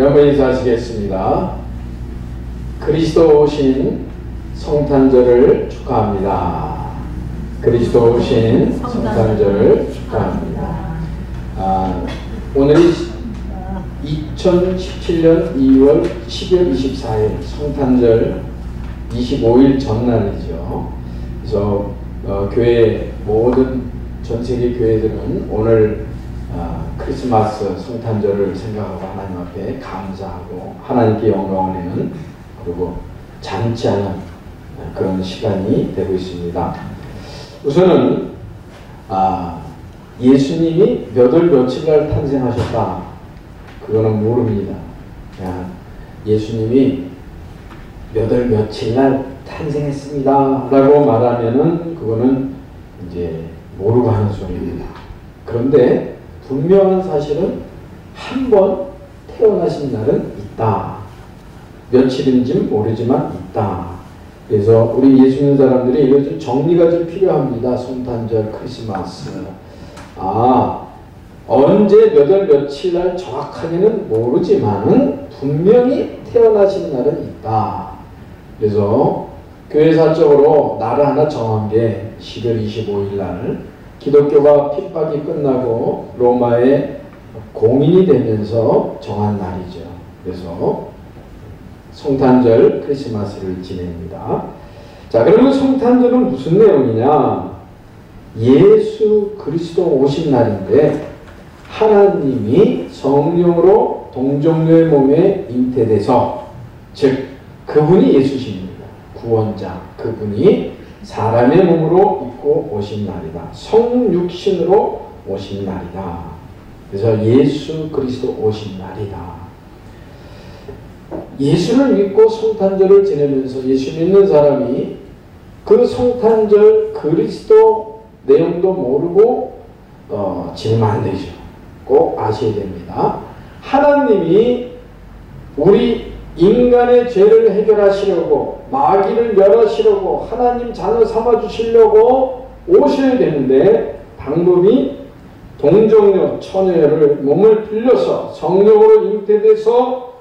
한번 인사하시겠습니다. 그리스도 오신 성탄절을 축하합니다. 그리스도 오신 성탄절을 축하합니다. 오늘이 2017년 12월 24일 성탄절 25일 전날이죠. 그래서 교회 모든 전세계 교회들은 오늘 크리스마스 성탄절을 생각하고 하나님 앞에 감사하고 하나님께 영광을 내는 그리고 잔치하는 그런 시간이 되고 있습니다. 우선은 예수님이 몇 월 며칠 날 탄생하셨다, 그거는 모릅니다. 예수님이 몇 월 며칠 날 탄생했습니다 라고 말하면은 그거는 이제 모르고 하는 소리입니다. 그런데 분명한 사실은 한 번 태어나신 날은 있다. 며칠인지 모르지만 있다. 그래서 우리 예수 믿는 사람들이 이거 좀 정리가 좀 필요합니다. 성탄절, 크리스마스. 언제 몇 월 며칠 날 정확하게는 모르지만은 분명히 태어나신 날은 있다. 그래서 교회사적으로 날을 하나 정한 게 10월 25일 날 기독교가 핍박이 끝나고 로마에 공인이 되면서 정한 날이죠. 그래서 성탄절, 크리스마스를 지냅니다. 자, 그러면 성탄절은 무슨 내용이냐? 예수 그리스도 오신 날인데 하나님이 성령으로 동정녀의 몸에 잉태돼서, 즉 그분이 예수십니다. 구원자, 그분이 사람의 몸으로 입고 오신 날이다. 성육신으로 오신 날이다. 그래서 예수 그리스도 오신 날이다. 예수를 믿고 성탄절을 지내면서 예수 믿는 사람이 그 성탄절 그리스도 내용도 모르고 지내면 안 되죠. 꼭 아셔야 됩니다. 하나님이 우리 인간의 죄를 해결하시려고, 마귀를 멸하시려고, 하나님 자녀 삼아주시려고 오셔야 되는데 방법이 동정녀, 처녀를 몸을 빌려서 성령으로 잉태돼서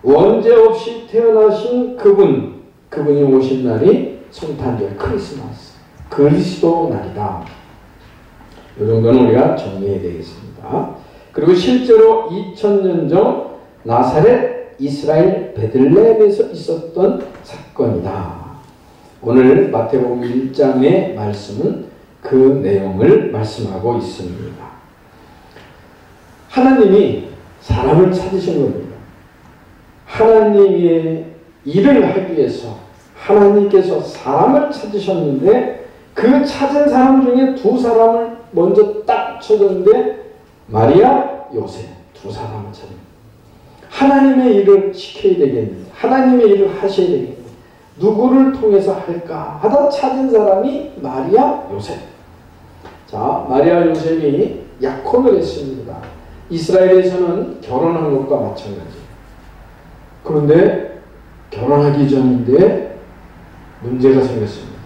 원죄 없이 태어나신 그분이 오신 날이 성탄절, 크리스마스, 그리스도 날이다. 이 정도는 우리가 정리해야 되겠습니다. 그리고 실제로 2000년 전 나사렛 이스라엘 베들레헴에서 있었던 사건이다. 오늘 마태복음 1장의 말씀은 그 내용을 말씀하고 있습니다. 하나님이 사람을 찾으신 겁니다. 하나님의 일을 하기 위해서 하나님께서 사람을 찾으셨는데 그 찾은 사람 중에 두 사람을 먼저 딱 찾았는데 마리아, 요셉 두 사람을 찾은 하나님의 일을 지켜야 되겠는데, 하나님의 일을 하셔야 되겠는데 누구를 통해서 할까 하다 찾은 사람이 마리아, 요셉. 자, 마리아, 요셉이 약혼을 했습니다. 이스라엘에서는 결혼한 것과 마찬가지예요. 그런데 결혼하기 전인데 문제가 생겼습니다.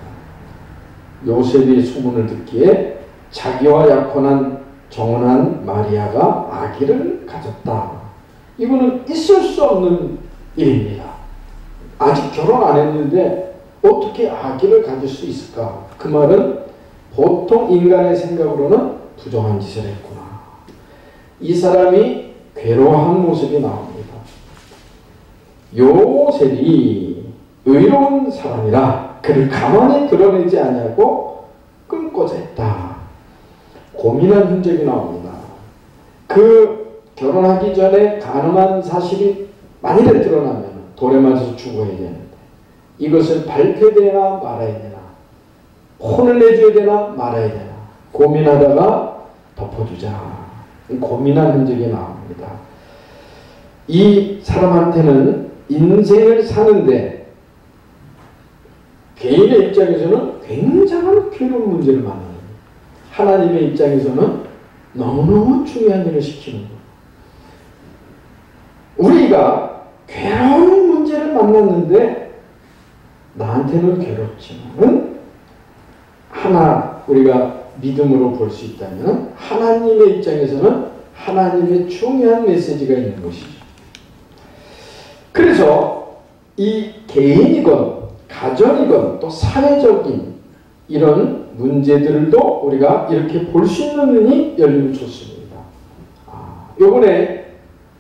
요셉이 소문을 듣기에 자기와 약혼한 정혼한 마리아가 아기를 가졌다. 이거는 있을 수 없는 일입니다. 아직 결혼 안 했는데 어떻게 아기를 가질 수 있을까? 그 말은 보통 인간의 생각으로는 부정한 짓을 했구나. 이 사람이 괴로워한 모습이 나옵니다. 요셉이 의로운 사람이라 그를 가만히 드러내지 아니하고 끊고자 했다. 고민한 흔적이 나옵니다. 그 결혼하기 전에 가늠한 사실이 만일에 드러나면 돌에 맞아서 죽어야 되는데 이것을 밝혀야 되나 말아야 되나, 혼을 내줘야 되나 말아야 되나 고민하다가 덮어주자. 고민한 흔적이 나옵니다. 이 사람한테는 인생을 사는데 개인의 입장에서는 굉장한 괴로운 문제를 만나는 거예요. 하나님의 입장에서는 너무너무 중요한 일을 시키는 거예요. 우리가 괴로운 문제를 만났는데 나한테는 괴롭지만 하나 우리가 믿음으로 볼 수 있다면 하나님의 입장에서는 하나님의 중요한 메시지가 있는 것이죠. 그래서 이 개인이건 가정이건 또 사회적인 이런 문제들도 우리가 이렇게 볼 수 있는 눈이 열리면 좋습니다. 요번에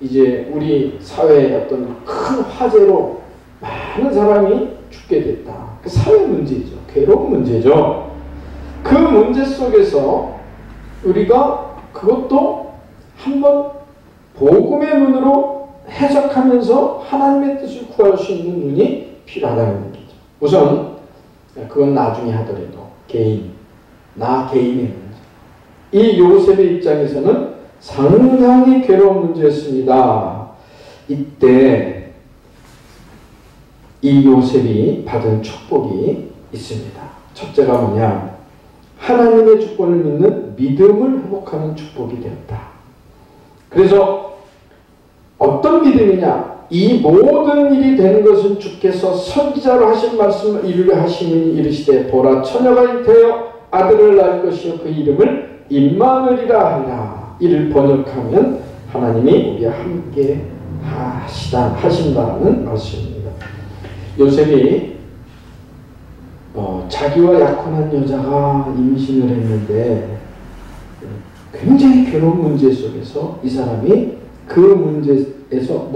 이제 우리 사회의 어떤 큰 화제로 많은 사람이 죽게 됐다. 그 사회 문제죠. 괴로운 문제죠. 그 문제 속에서 우리가 그것도 한번 복음의 눈으로 해석하면서 하나님의 뜻을 구할 수 있는 눈이 필요하다는 얘기죠. 우선 그건 나중에 하더라도 나 개인의 문제. 이 요셉의 입장에서는 상당히 괴로운 문제였습니다. 이때 이 요셉이 받은 축복이 있습니다. 첫째가 뭐냐? 하나님의 주권을 믿는 믿음을 회복하는 축복이 되었다. 그래서 어떤 믿음이냐? 이 모든 일이 되는 것은 주께서 선지자로 하신 말씀을 이루려 하시니 이르시되 보라 처녀가 잉태하여 아들을 낳을 것이요 그 이름을 임마누엘이라 하리라. 이를 번역하면 하나님이 우리와 함께 하신다는 말씀입니다. 요셉이 자기와 약혼한 여자가 임신을 했는데 굉장히 괴로운 문제 속에서 이 사람이 그 문제에서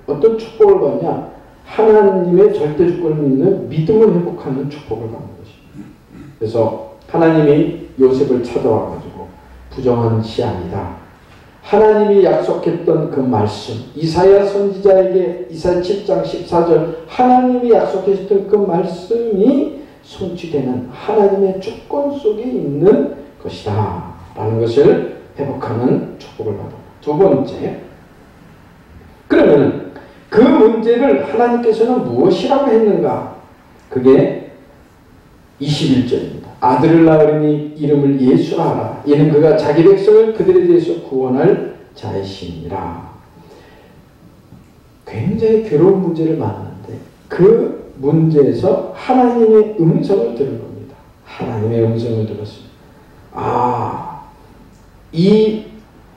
어떤 축복을 받냐? 하나님의 절대 주권을 믿는 믿음을 회복하는 축복을 받는 것입니다. 그래서 하나님이 요셉을 찾아와가지고 부정한 시 아니다. 하나님이 약속했던 그 말씀, 이사야 선지자에게 이사야 7장 14절 하나님이 약속했던 그 말씀이 성취되는 하나님의 주권 속에 있는 것이다 라는 것을 회복하는 축복을 받아. 두 번째, 그러면 그 문제를 하나님께서는 무엇이라고 했는가? 그게 21절입니다. 아들을 낳으니 이름을 예수라 하라. 이는 그가 자기 백성을 그들에 대해서 구원할 자이시니라. 굉장히 괴로운 문제를 만났는데 그 문제에서 하나님의 음성을 들은 겁니다. 하나님의 음성을 들었습니다. 이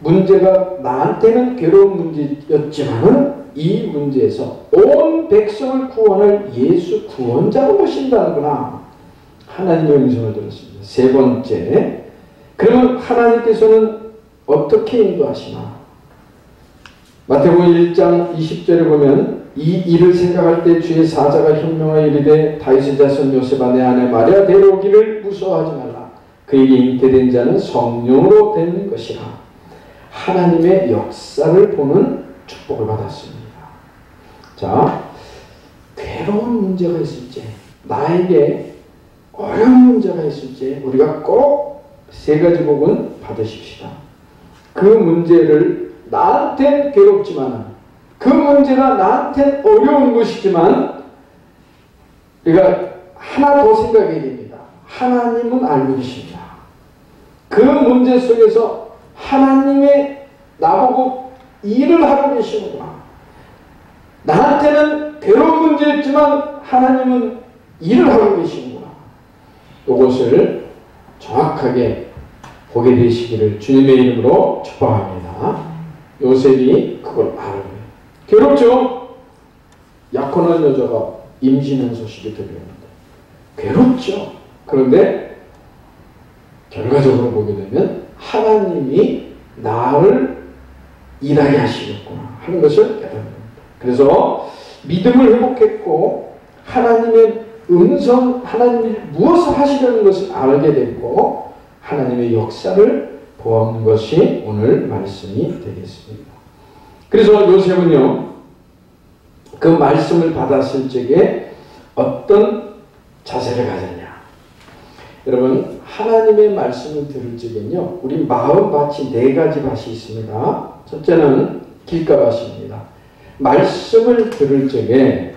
문제가 나한테는 괴로운 문제였지만은 이 문제에서 온 백성을 구원할 예수 구원자가 오신다는구나. 하나님의 음성을 들었습니다. 세 번째, 그러면 하나님께서는 어떻게 인도하시나? 마태복음 1장 20절에 보면 이 일을 생각할 때 주의 사자가 현명하여 이르되 다윗의 자손 요셉아 내 아내 마리아 데려오기를 무서워하지 말라. 그에게 잉태된 자는 성령으로 된 것이라. 하나님의 역사를 보는 축복을 받았습니다. 자, 괴로운 문제가 있을지, 나에게 어려운 문제가 있을지 우리가 꼭 세 가지 복은 받으십시다. 그 문제를 나한텐 괴롭지만 그 문제가 나한텐 어려운 것이지만 우리가 하나 더 생각해야 됩니다. 하나님은 알고 계십니다. 그 문제 속에서 하나님의 나보고 일을 하고 계시는구나. 나한테는 괴로운 문제였지만 하나님은 일을 하고 계시는구나. 이것을 정확하게 보게 되시기를 주님의 이름으로 축복합니다. 요셉이 그걸 알아요. 괴롭죠? 약혼한 여자가 임신한 소식이 들려옵니다. 괴롭죠? 그런데 결과적으로 보게 되면 하나님이 나를 일하게 하시겠구나 하는 것을 깨닫는 겁니다. 그래서 믿음을 회복했고 하나님의 음성, 하나님이 무엇을 하시려는 것을 알게 됐고 하나님의 역사를 보는 것이 오늘 말씀이 되겠습니다. 그래서 요셉은요, 그 말씀을 받았을 적에 어떤 자세를 가졌냐? 여러분, 하나님의 말씀을 들을 적에는요, 우리 마음밭이 네 가지 밭이 있습니다. 첫째는 길가밭입니다. 말씀을 들을 적에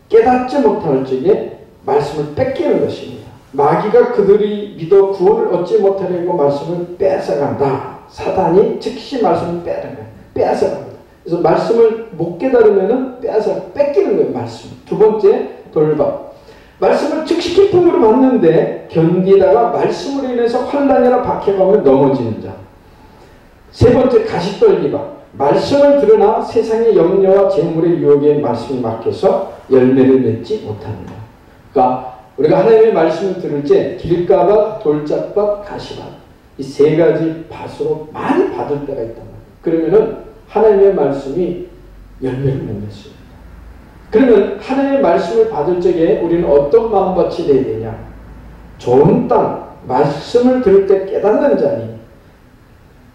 깨닫지 못할 적에 말씀을 뺏기는 것입니다. 마귀가 그들이 믿어 구원을 얻지 못하려고 말씀을 뺏어간다. 사단이 즉시 말씀을 뺏어갑니다. 그래서 말씀을 못 깨달으면 뺏기는 거예요. 말씀. 두 번째, 돌박. 말씀을 즉시 기쁨으로 받는데 견디다가 말씀으로 인해서 환난이나 박해감을 넘어지는 자. 세 번째, 가시떨기박. 말씀을 들으나 세상의 염려와 재물의 유혹에 말씀이 막혀서 열매를 맺지 못합니다. 그러니까 우리가 하나님의 말씀을 들을 때 길가밭, 돌짝밭, 가시밭 이 세 가지 밭으로 많이 받을 때가 있단 말이에요. 그러면은 하나님의 말씀이 열매를 못 맺습니다. 그러면 하나님의 말씀을 받을 적에 우리는 어떤 마음밭이 되어야 되냐? 좋은 땅, 말씀을 들을 때 깨닫는 자니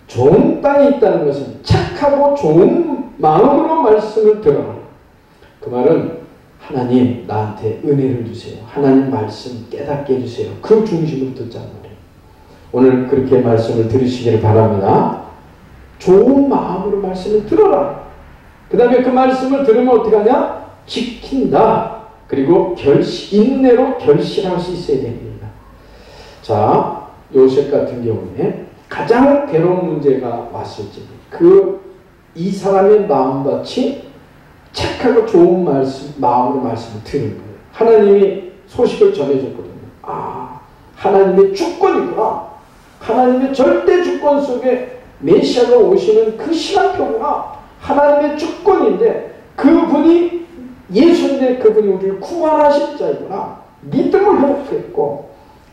좋은 땅에 있다는 것은 착하고 좋은 마음으로 말씀을 들어라. 그 말은 하나님 나한테 은혜를 주세요. 하나님 말씀 깨닫게 해주세요. 그 중심으로 듣자는 말이에요. 오늘 그렇게 말씀을 들으시기를 바랍니다. 좋은 마음으로 말씀을 들어라. 그 다음에 그 말씀을 들으면 어떻게 하냐? 지킨다. 그리고 인내로 결실할 수 있어야 됩니다. 자, 요셉 같은 경우에 가장 괴로운 문제가 왔을 때 이 사람의 마음밭이 착하고 좋은 마음으로 말씀을 들은 거예요. 하나님이 소식을 전해줬거든요. 아, 하나님의 주권이구나. 하나님의 절대 주권 속에 메시아가 오시는 그 시간표구나. 하나님의 주권인데 그분이 예수인데 그분이 우리를 구원하실 자이구나. 믿음을 회복했고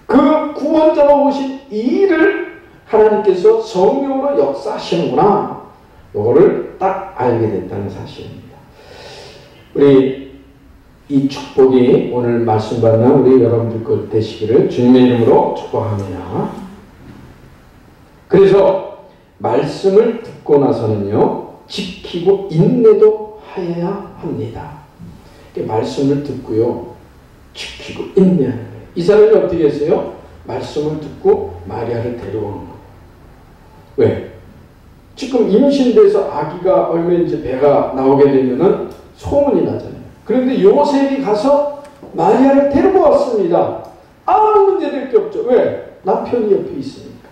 그 구원자가 오신 이 일을 하나님께서 성령으로 역사하시는구나. 이거를 딱 알게 됐다는 사실입니다. 우리 이 축복이 오늘 말씀 받는 우리 여러분들 것 되시기를 주님의 이름으로 축복합니다. 그래서 말씀을 듣고 나서는요 지키고 인내도 하여야 합니다. 말씀을 듣고요 지키고 인내하는 거예요. 이 사람이 어떻게 했어요? 말씀을 듣고 마리아를 데려오는 거예요. 왜? 지금 임신돼서 아기가 얼마 이제 배가 나오게 되면은 소문이 나잖아요. 그런데 요셉이 가서 마리아를 데리고 왔습니다. 아무 문제될 게 없죠. 왜? 남편이 옆에 있으니까.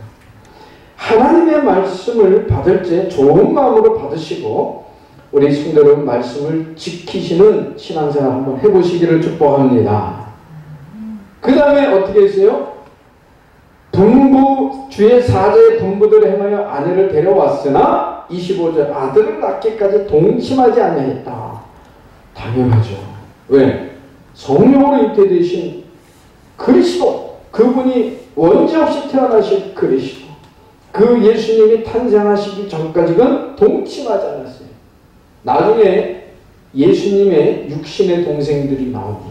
하나님의 말씀을 받을 때 좋은 마음으로 받으시고 우리 성도 여러분 말씀을 지키시는 신앙생활 한번 해보시기를 축복합니다. 그 다음에 어떻게 했어요? 주의 사제의 분부대로 행하여 아내를 데려왔으나 25절 아들을 낳기까지 동침하지 아니하였다. 당연하죠. 왜? 성령으로 잉태되신 그리스도, 그분이 원죄 없이 태어나신 그리스도, 그 예수님이 탄생하시기 전까지는 동침하지 않았어요. 나중에 예수님의 육신의 동생들이 나옵니다.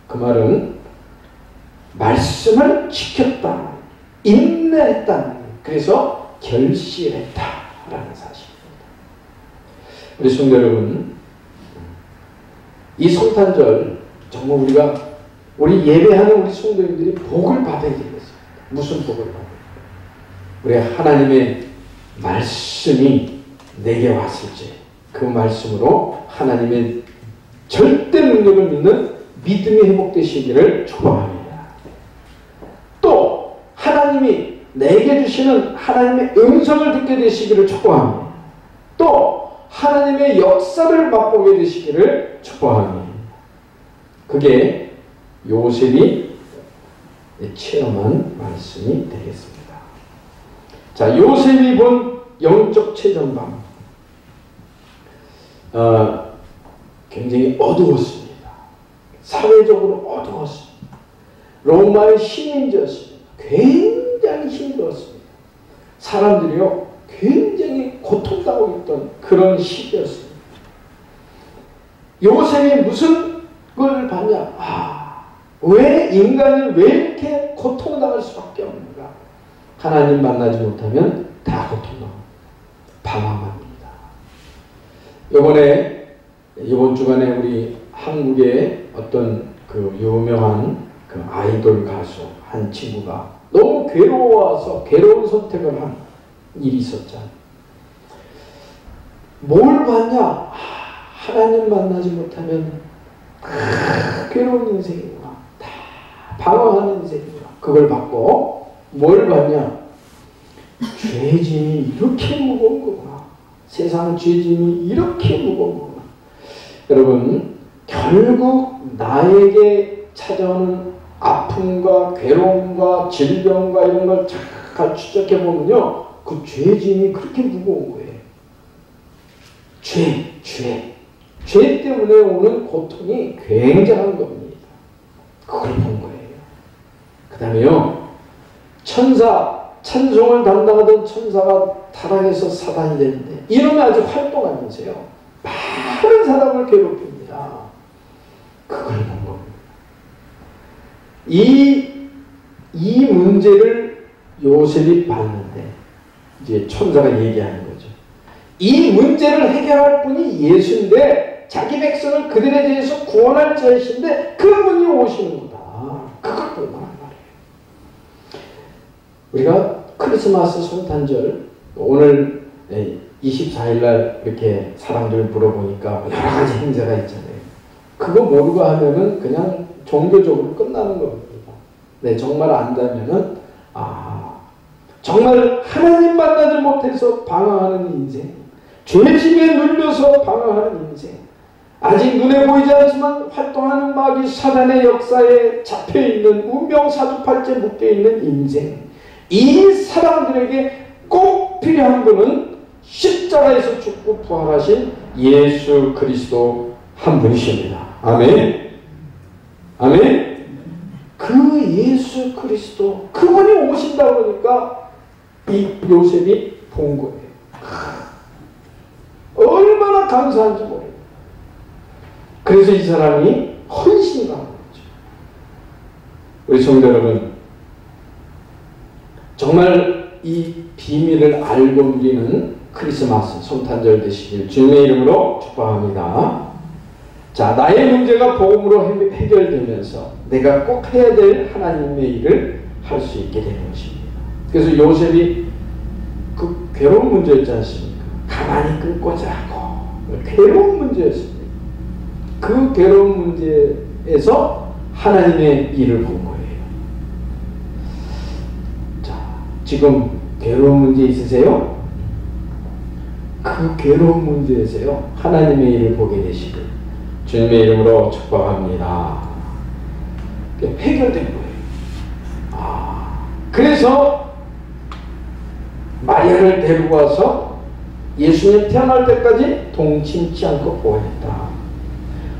그 말은 말씀을 지켰다. 인내했다. 그래서 결실했다라는 사실입니다. 우리 성도 여러분, 이 성탄절 정말 우리 예배하는 우리 성도님들이 복을 받아야 되겠습니다. 무슨 복을 받아요? 우리 하나님의 말씀이 내게 왔을 때 그 말씀으로 하나님의 절대 능력을 믿는 믿음이 회복되시기를 축복합니다. 또 하나님이 내게 주시는 하나님의 음성을 듣게 되시기를 축복합니다. 또 하나님의 역사를 맛보게 되시기를 축복합니다. 그게 요셉이 체험한 말씀이 되겠습니다. 자, 요셉이 본 영적 최전방 굉장히 어두웠습니다. 사회적으로 어두웠습니다. 로마의 식민지였습니다. 굉장히 힘들었습니다. 사람들이요 굉장히 고통당하고 있던 그런 시기였습니다. 요셉이 무슨 걸 봤냐? 왜 인간이 왜 이렇게 고통당할 수밖에 없는가? 하나님 만나지 못하면 다 고통당합니다. 방황합니다. 이번 주간에 우리 한국의 어떤 그 유명한 그 아이돌 가수 한 친구가 너무 괴로워서 괴로운 선택을 한 일이 있었잖아요. 뭘 봤냐? 하나님 만나지 못하면 괴로운 인생이구나. 다 방황하는 인생이구나. 그걸 봤고 뭘 봤냐? 죄짐이 이렇게 무거운 거구나. 세상 죄짐이 이렇게 무거운 거구나. 여러분, 결국 나에게 찾아오는 아픔과 괴로움과 질병과 이런 걸 잘 추적해 보면요, 그 죄짐이 그렇게 무거운 거예요. 죄 때문에 오는 고통이 굉장한 겁니다. 그걸 본 거예요. 그 다음에요, 찬송을 담당하던 천사가 타락해서 사단이 되는데, 이놈이 아주 활동하면서요, 많은 사람을 괴롭힙니다. 그걸 본 겁니다. 이 문제를 요셉이 봤는데, 이제 천사가 얘기하는 거죠. 이 문제를 해결할 분이 예수인데, 자기 백성을 그들에 대해서 구원할 자이신데, 그분이 오시는 거다. 그걸 본 거란 말이에요. 우리가 크리스마스 성탄절, 오늘 24일날 이렇게 사람들 물어보니까 여러 가지 행사가 있잖아요. 그거 모르고 하면은 그냥 종교적으로 끝나는 겁니다. 네, 정말 안다면은, 정말 하나님 만나지 못해서 방황하는 인생, 죄짐에 눌려서 방황하는 인생, 아직 눈에 보이지 않지만 활동하는 마귀 사단의 역사에 잡혀있는 운명 사주팔찌에 묶여있는 인생, 이 사람들에게 꼭 필요한 분은 십자가에서 죽고 부활하신 예수 그리스도 한 분이십니다. 아멘. 아멘. 그 예수 그리스도, 그분이 오신다고 그러니까 이 요셉이 본 거예요. 얼마나 감사한지 모르겠어요. 그래서 이 사람이 헌신을 하는 거죠. 우리 성도 여러분, 정말 이 비밀을 알고 누리는 크리스마스 성탄절 되시길 주님의 이름으로 축복합니다. 자, 나의 문제가 복음으로 해결되면서 내가 꼭 해야 될 하나님의 일을 할 수 있게 되는 것입니다. 그래서 요셉이 그 괴로운 문제였지 않습니까? 가만히 끊고자 하고 괴로운 문제였습니다. 그 괴로운 문제에서 하나님의 일을 본 거예요. 자, 지금 괴로운 문제 있으세요? 그 괴로운 문제에서요, 하나님의 일을 보게 되시길 주님의 이름으로 축복합니다. 해결된 거예요. 그래서 마리아를 데리고 와서 예수님 태어날 때까지 동침치 않고 보호했다.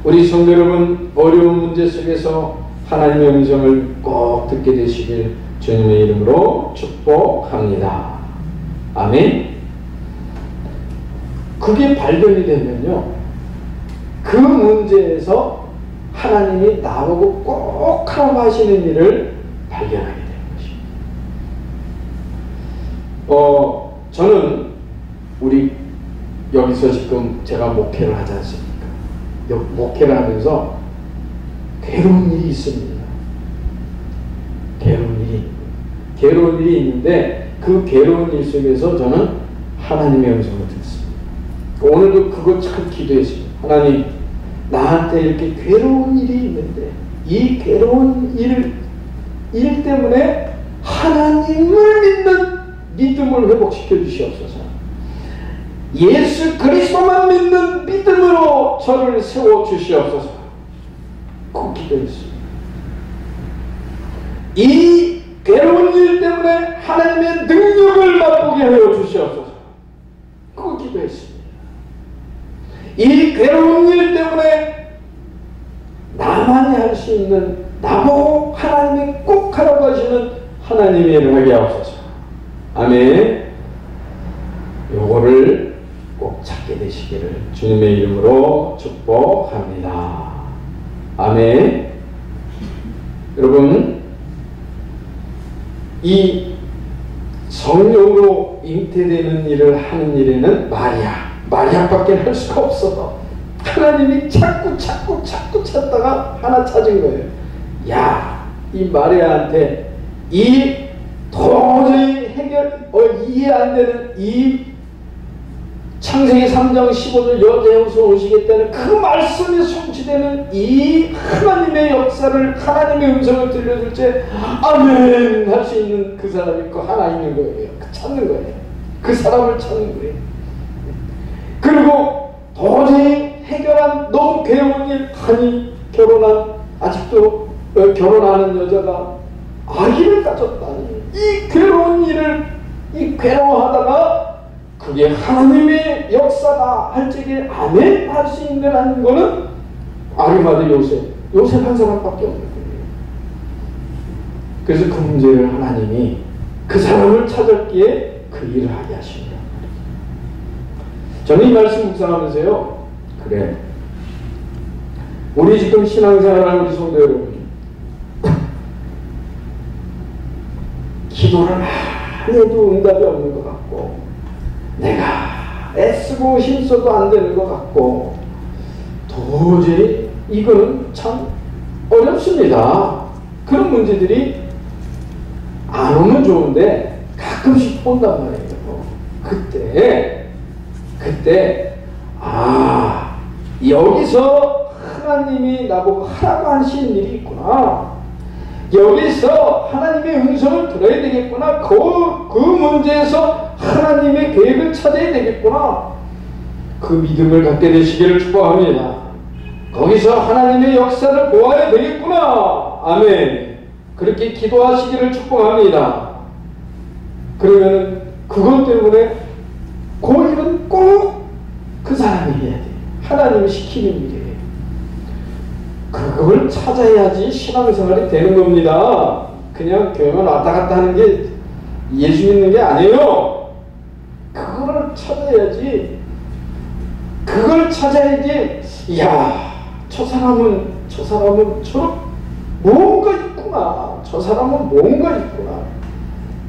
우리 성도 여러분, 어려운 문제 속에서 하나님의 음성을 꼭 듣게 되시길 주님의 이름으로 축복합니다. 아멘. 그게 발견이 되면요, 그 문제에서 하나님이 나보고 꼭 하라고 하시는 일을 발견하게 되는 것입니다. 저는 우리 여기서 지금 제가 목회를 하지 않습니까? 목회를 하면서 괴로운 일이 있습니다. 괴로운 일이 있는데 그 괴로운 일 속에서 저는 하나님의 음성을 듣습니다. 오늘도 그거 참 기도했습니다. 하나님, 나한테 이렇게 괴로운 일이 있는데 이 괴로운 일 때문에 하나님을 믿는 믿음을 회복시켜 주시옵소서. 예수 그리스도만 믿는 믿음으로 저를 세워 주시옵소서. 그 기도했습니다. 이 괴로운 일 때문에 하나님의 능력을 맛보게 하여 주시옵소서. 그 기도했습니다. 이 괴로운 일 때문에 나만이 할 수 있는, 나보고 하나님이 꼭 하라고 하시는 하나님의 일을 하게 하옵소서. 아멘. 요거를 꼭 찾게 되시기를 주님의 이름으로 축복합니다. 아멘. 여러분, 이 성령으로 잉태되는 일을 하는 일에는 마리아밖에 할 수가 없어서 하나님이 자꾸 찾다가 하나 찾은 거예요. 야, 이 마리아한테 이 도저히 이해 안 되는 이 창세기 3장 15절 여자의 후손 오시겠다는 그 말씀이 성취되는 이 하나님의 역사를, 하나님의 음성을 들려줄 때 아멘 할 수 있는 그 사람이 그 하나 있는 거예요. 찾는 거예요. 그 사람을 찾는 거예요. 그리고 도저히 해결한 너무 괴로운 일, 아니 아직도 결혼하는 여자가 아기를 가졌다니, 이 괴로운 일을 괴로워하다가 그게 하나님의 역사다 할 적에 아멘 할 수 있는 거는 아리마대 요셉 한 사람밖에 없는 거예요. 그래서 그 문제를 하나님이 그 사람을 찾았기에 그 일을 하게 하십니다. 저는 이 말씀 묵상하면서요, 그래, 우리 지금 신앙생활하는 우리 성도 여러분, 기도를 많이 해도 응답이 없는 것 같고, 내가 애쓰고 힘써도 안 되는 것 같고, 도저히 이거는 참 어렵습니다. 그런 문제들이 안 오면 좋은데 가끔씩 온단 말이에요. 그때 여기서 하나님이 나보고 하라고 하시는 일이 있구나, 여기서 하나님의 음성을 들어야 되겠구나, 그 문제에서 하나님의 계획을 찾아야 되겠구나, 그 믿음을 갖게 되시기를 축복합니다. 거기서 하나님의 역사를 보아야 되겠구나, 아멘, 그렇게 기도하시기를 축복합니다. 그러면 그것 때문에 그 일은 꼭 그 사람이 해야 돼요. 하나님이 시키는 일이에요. 그걸 찾아야지 신앙생활이 되는 겁니다. 그냥 교회만 왔다 갔다 하는 게 예수 믿는 게 아니에요. 그거를 찾아야지. 이야, 저 사람은 뭔가 있구나, 저 사람은 뭔가 있구나.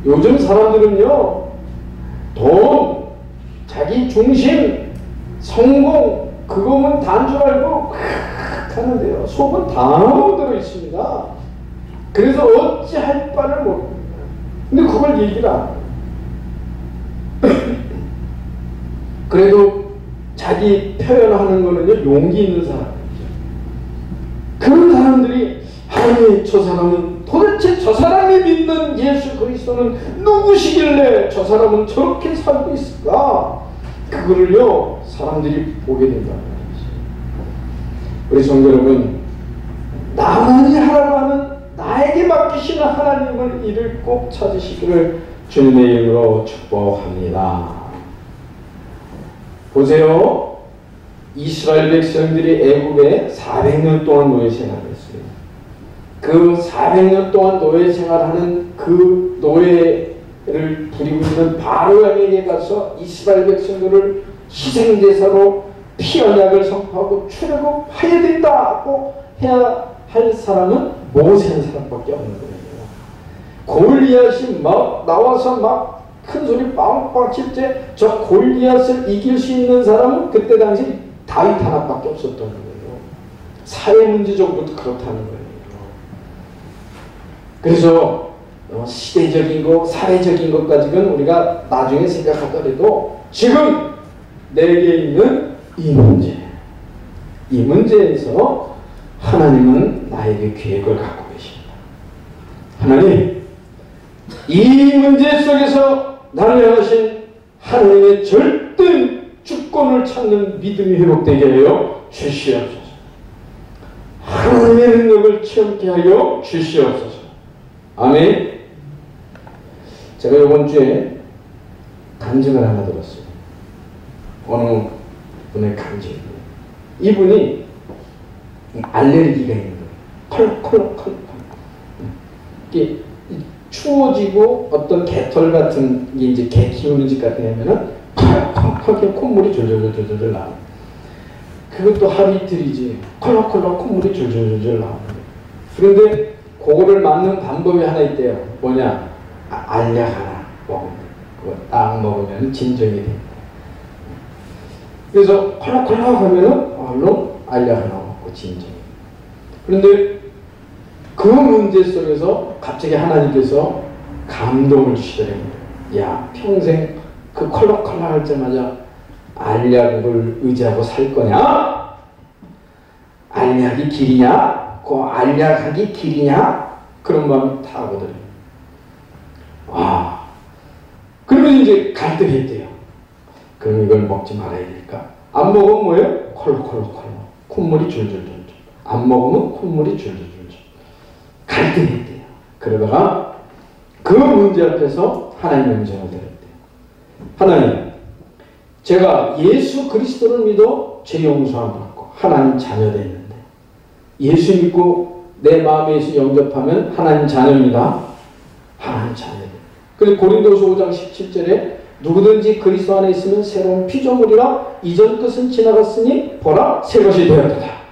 요즘 사람들은요, 돈, 자기 중심, 성공, 그거면 다인 줄 알고 하는데요, 속은 다 들어 있습니다. 그래서 어찌 할 바를 모릅니다. 근데 그걸 얘기를 안 해요. 그래도 자기 표현하는 거는요, 용기 있는 사람이죠. 그런 사람들이 하나님, 저 사람은 도대체 저 사람이 믿는 예수 그리스도는 누구시길래 저 사람은 저렇게 살고 있을까? 그거를요, 사람들이 보게 된다는 거죠. 우리 성도 여러분, 나만이 하라고 하는, 나에게 맡기시는 하나님을 이를 꼭 찾으시기를 주님의 이름으로 축복합니다. 보세요. 이스라엘 백성들이 애굽에 400년 동안 노예 생활했어요. 그 400년 동안 노예 생활하는 그 노예를 부리고 있는 바로 왕에게 가서 이스라엘 백성들을 희생제사로 피언약을 선포하고 출애굽해야 된다고 해야 할 사람은 모세한 사람밖에 없는 거예요. 골리앗이 막 나와서 막 큰 소리 빵빵 칠 때 저 골리앗을 이길 수 있는 사람은 그때 당시 다윗 하나밖에 없었던 거예요. 사회 문제적으로도 그렇다는 거예요. 그래서 시대적인 것, 사회적인 것 가지고는 우리가 나중에 생각하더라도 지금 내게 있는 이 문제에서 하나님은 나에게 계획을 갖고 계십니다. 하나님, 이 문제 속에서 나를 향하신 하나님의 절대 주권을 찾는 믿음이 회복되게 하여 주시옵소서. 하나님의 능력을 체험케 하여 주시옵소서. 아멘. 제가 이번 주에 간증을 하나 들었어요. 어느 분의 간증. 이분이 알레르기가 있는 거예요. 컬컬컬컬. 이게 추워지고 어떤 개털 같은 게 이제 개 키우는 집 같은 데 하면은 컬컬컬 콧물이 졸졸졸졸 나와요. 그것도 하루 이틀이지. 컬컬컬 콧물이 졸졸졸 나와요. 그런데 그거를 막는 방법이 하나 있대요. 뭐냐? 알약 하나 먹으면 그거 딱 먹으면 진정이 됩니다. 그래서 콜록콜록 하면은 얼른 알약 하나 먹고 진정. 그런데 그 문제 속에서 갑자기 하나님께서 감동을 주시더래요. 야, 평생 그 콜록콜록 할 때마다 알약을 의지하고 살 거냐? 알약이 길이냐? 그 알약하기 길이냐? 그런 마음이 다 오더래요. 그러면 이제 갈등했대요. 그럼 이걸 먹지 말아야 될까? 안 먹으면 뭐예요? 콜록콜록 콧물이 줄줄줄줄. 안 먹으면 콧물이 줄줄줄줄. 갈등했대요. 그러다가 그 문제 앞에서 하나님의 음성을 들었대요. 하나님, 제가 예수 그리스도를 믿어 죄 용서함 받고 하나님 자녀 됐는데 예수 믿고 내 마음에 예수 영접하면 하나님 자녀입니다. 하나님 자녀. 그리고 고린도서 5장 17절에 누구든지 그리스도 안에 있으면 새로운 피조물이라 이전 것은 지나갔으니 보라 새 것이 되었다.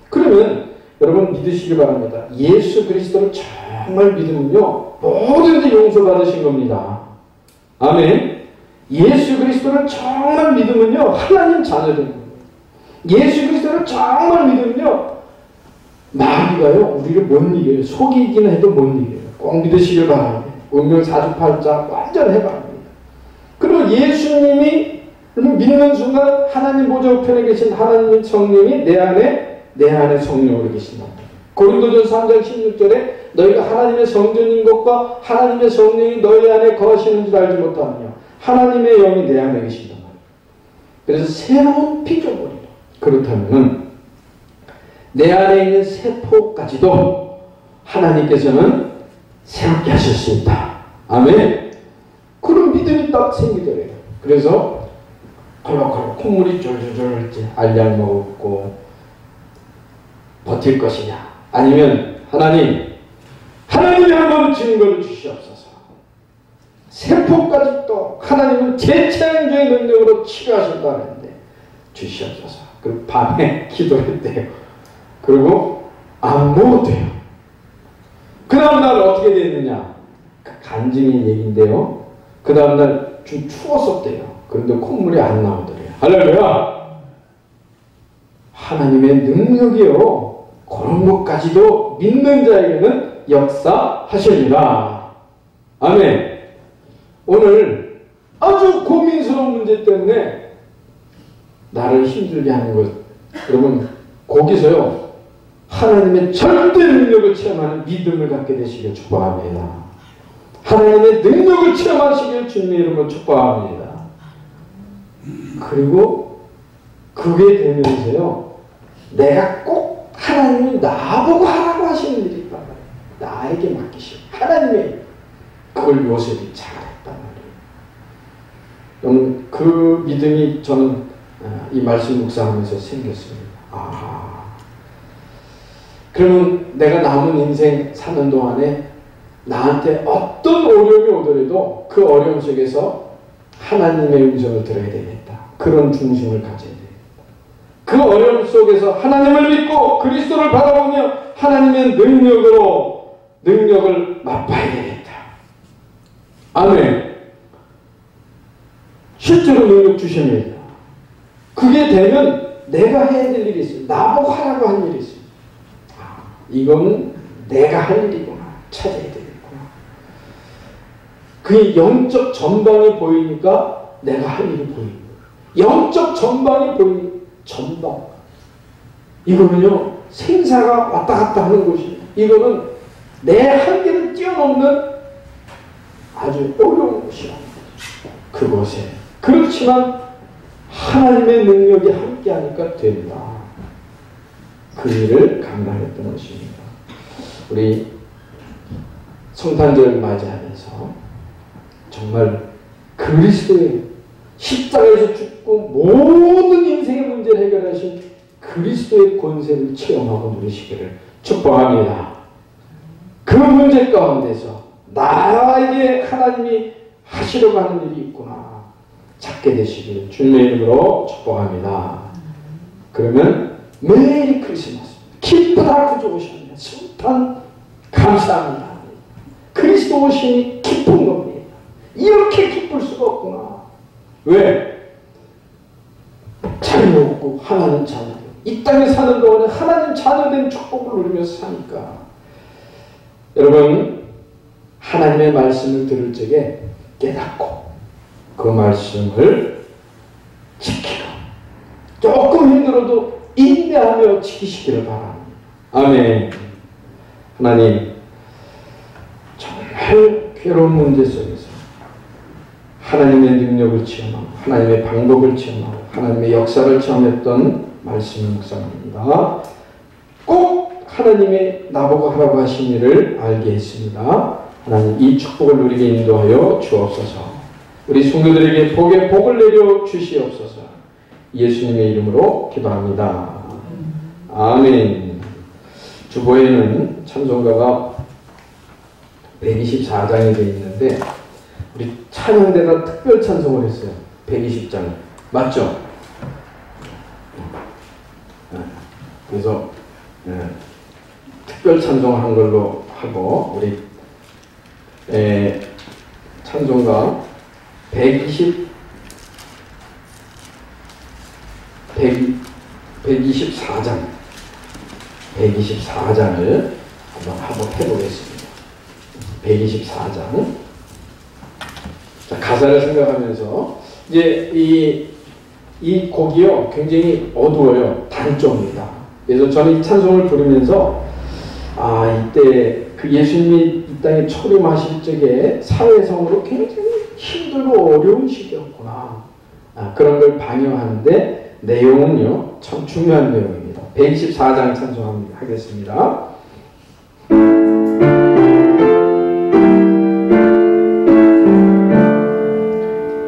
그러면 여러분 믿으시기 바랍니다. 예수 그리스도를 정말 믿으면요 뭐든지 용서받으신 겁니다. 아멘. 예수 그리스도를 정말 믿으면요 하나님 자녀 되는 거예요. 예수 그리스도를 정말 믿으면요 마귀가요 우리를 못 이겨요. 속이기는 해도 못 이겨요. 꼭 믿으시길 바랍니다. 운명 사주팔자 완전 해바랍니다. 그리고 예수님이 믿는 순간 하나님 보좌 우편에 계신 하나님 성령이 내 안에 성령으로 계신다. 고린도전서 3장 16절에 너희가 하나님의 성전인 것과 하나님의 성령이 너희 안에 거하시는 줄 알지 못하느냐. 하나님의 영이 내 안에 계신단 말이에요. 그래서 새로운 피조물이다. 그렇다면 내 안에 있는 세포까지도 하나님께서는 새롭게 하실 수 있다. 아멘. 그런 믿음이 딱 생기더래요. 그래서 콜록콜록 콧물이 졸졸졸 알약 먹고 버틸 것이냐 아니면 하나님이 한번 증거를 주시옵소서. 세포까지 또 하나님은 재창조의 능력으로 치료하신다는데 주시옵소서. 그 밤에 기도했대요. 그리고 안 먹었대요. 그 다음날 어떻게 됐느냐 간증의 얘기인데요. 그 다음날 좀 추웠었대요. 그런데 콧물이 안 나오더래요. 할렐루야. 하나님의 능력이요 그런 것까지도 믿는 자에게는 역사하십니다. 아멘. 오늘 아주 고민스러운 문제 때문에 나를 힘들게 하는 것 여러분 거기서요 하나님의 절대 능력을 체험하는 믿음을 갖게 되시길 축복합니다. 하나님의 능력을 체험하시길 주님의 이름으로 축복합니다. 그리고 그게 되면서요 내가 꼭 하나님이 나보고 하라고 하시는 일이 있단 말이에요. 나에게 맡기시고 하나님의 그걸 요셉이 잘했단 말이에요. 여러분 그 믿음이 저는 이 말씀 묵상하면서 생겼습니다. 그러면 내가 남은 인생 사는 동안에 나한테 어떤 어려움이 오더라도 그 어려움 속에서 하나님의 음성을 들어야 되겠다. 그런 중심을 가져야 되겠다. 그 어려움 속에서 하나님을 믿고 그리스도를 바라보며 하나님의 능력을 맛봐야 되겠다. 아멘. 실제로 능력 주십니다. 그게 되면 내가 해야 될 일이 있어요. 나보고 하라고 한 일이 있어요. 이거는 내가 할 일이구나. 찾아야 되겠구나. 그게 영적 전방이 보이니까 내가 할 일이 보이는 거예요. 영적 전방이 보이니까 전방. 이거는요 생사가 왔다 갔다 하는 곳이에요. 이거는 내 한계를 뛰어넘는 아주 어려운 곳이야. 그곳에. 그렇지만 하나님의 능력이 함께하니까 된다. 그 일을 감당했던 것입니다. 우리 성탄절 맞이하면서 정말 그리스도의 십자가에서 죽고 모든 인생의 문제를 해결하신 그리스도의 권세를 체험하고 누리시기를 축복합니다. 그 문제 가운데서 나에게 하나님이 하시려고 하는 일이 있구나 찾게 되시기를 주님의 이름으로 축복합니다. 그러면 메리 크리스마스 기쁘다 구주 오셨네. 성탄 감사합니다. 그리스도 오시니 기쁜 겁니다. 이렇게 기쁠 수가 없구나. 왜? 자유롭고 하나님 자녀. 이 땅에 사는 동안에 하나님 자녀된 축복을 누리면서 사니까. 여러분 하나님의 말씀을 들을 적에 깨닫고 그 말씀을 지키고 조금 힘들어도 인내하며 지키시기를 바랍니다. 아멘. 하나님 정말 괴로운 문제 속에서 하나님의 능력을 체험하고 하나님의 방법을 체험하고 하나님의 역사를 체험했던 말씀을 묵상합니다. 꼭 하나님의 나보고 하라고 하신 일을 알게 했습니다. 하나님 이 축복을 누리게 인도하여 주옵소서. 우리 성도들에게 복을 내려 주시옵소서. 예수님의 이름으로 기도합니다. 아멘. 주보에는 찬송가가 124장이 되어 있는데 우리 찬양대가 특별 찬송을 했어요. 120장. 맞죠? 그래서 특별 찬송한 걸로 하고 우리 찬송가 124장을 한번 해보겠습니다. 124장. 자, 가사를 생각하면서 이제 이 곡이요 굉장히 어두워요. 단조입니다. 그래서 저는 이 찬송을 부르면서 이때 그 예수님이 이 땅에 초림하실 적에 사회성으로 굉장히 힘들고 어려운 시기였구나. 그런 걸 반영하는데 내용은요 참 중요한 내용입니다. 124장 찬송하겠습니다.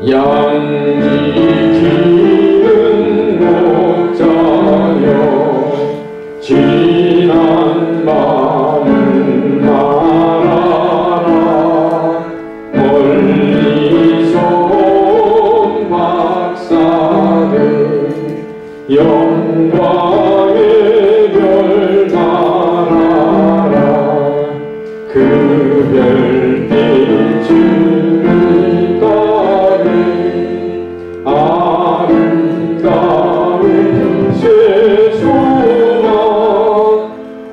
양지 기는 목자여 지난 마음 말아라 멀리서 온 박사들 영광의 별 말아라 그 별빛 주님 아름다운 세소망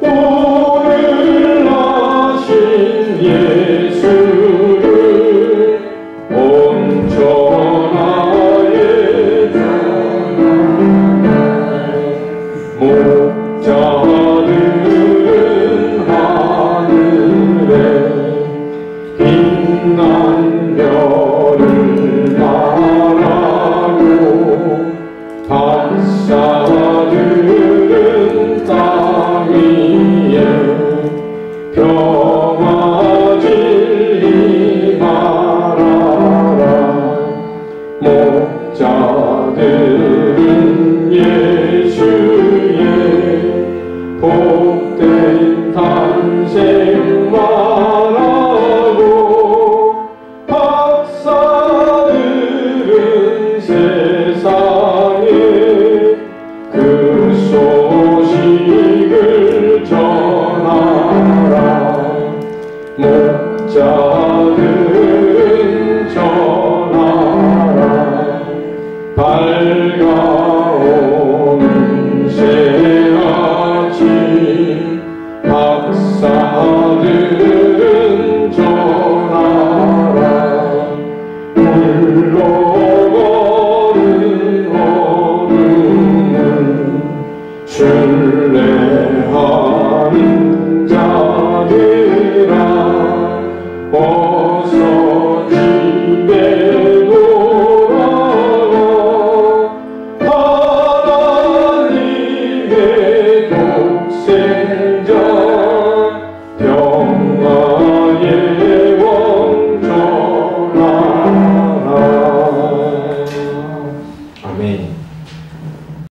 오늘 나신 예수를 온 천하에 전하네 목자들은 하늘에 빛난 별을 말하고 박사들은 땅 위에 평화 진리 말하라 목자들은 예수의 복된 탄생 말하고 박사들은 세상에 그 소식을 전하라 목자들은 전하라 밝아오는 새 아침 박사들은 전하라 물러가는 어둠은 순례하는 자들아 어서 집에 돌아가 하나님의 독생자